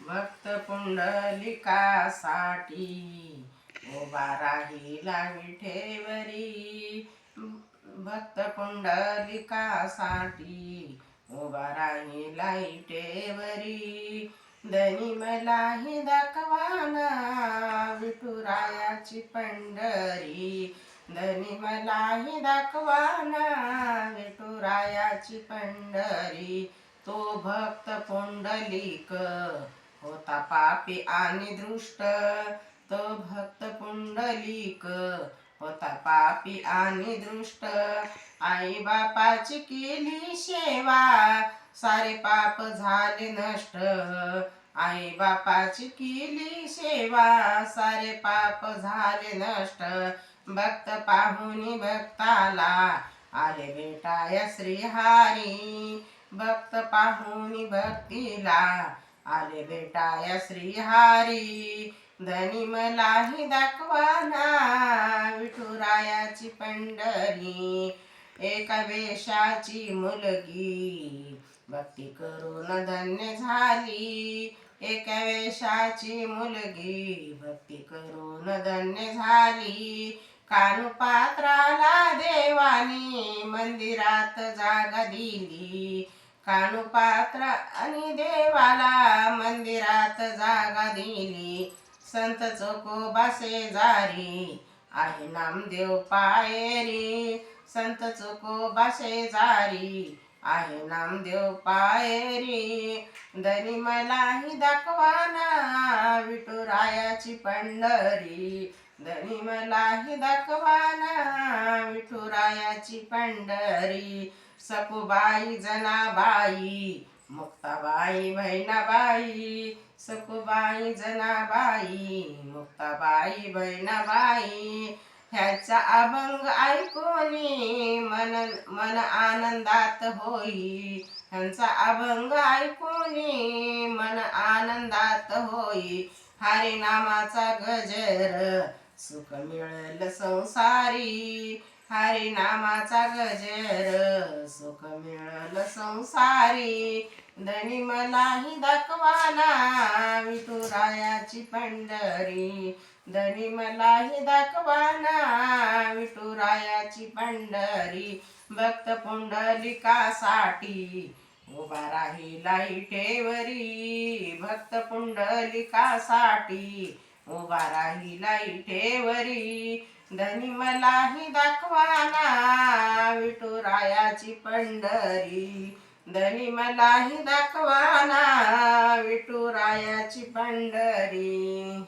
भक्त पुंडलिकासाठी उभा राहिला विठेवरी. भक्त पुंडलिकासाठी उभा राहिला विठेवरी. धनी मलाही दाखवाना विठुरायाची पंढरी. धनी मलाही दाखवाना विठुरायाची पंढरी. तो भक्त पुंडलिक होता पापी आणि दृष्ट. तो भक्त पुंडलिक होता पापी आणि दृष्ट. आई बापाची केली सेवा सारे पाप झाले नष्ट. आई बापाची केली सेवा सारे पाप झाले नष्ट. भक्त पाहुनी भक्ताला आले भेटाया श्रीहारी. भक्त पाहुनी भक्तीला आले भेटाया श्रीहारी. धनी मलाही दाखवाना विठुरायाची पंढरी. एका वेशाची मुलगी भक्ती करून धन्य झाली. एका वेशाची मुलगी भक्ती करून धन्य झाली. कानुपात्राला देवानी मंदिरात जागा दिली. कानुपात्र आणि देवाला मंदिरात जागा दिली. संत चोकोबा शेजारी आहे नामदेव पायरी. संत चोकोबा शेजारी आहे नामदेव पायरी. धनी मलाही दाखवाना विठुरायाची पंढरी. धनी मलाही दाखवाना विठुरायाची पंढरी. सकुबाई जनाबाई मुक्ताबाई बहिणाबाई. सकुबाई जनाबाई मुक्ताबाई बहिणाबाई. ह्याचा अभंग ऐकूनी मन आनंदात होई. ह्यांचा अभंग ऐकूनी मन आनंदात होई. हरी नामाचा गजर सुख मिळेल संसारी. हरी नामाचा गजर सुख मिळेल संसारी. धनी मलाही दाखवाना विठुरायाची पंढरी. धनी मलाही दाखवाना विठुरायाची पंढरी. भक्त पुंडलिकासाठी उभा राहिला विठेवरी. भक्त पुंडलिकासाठी उभा राहिला विठेवरी. धनी मलाही दाखवाना विठुरायाची पंढरी. धनी मलाही दाखवाना विठुरायाची पंढरी.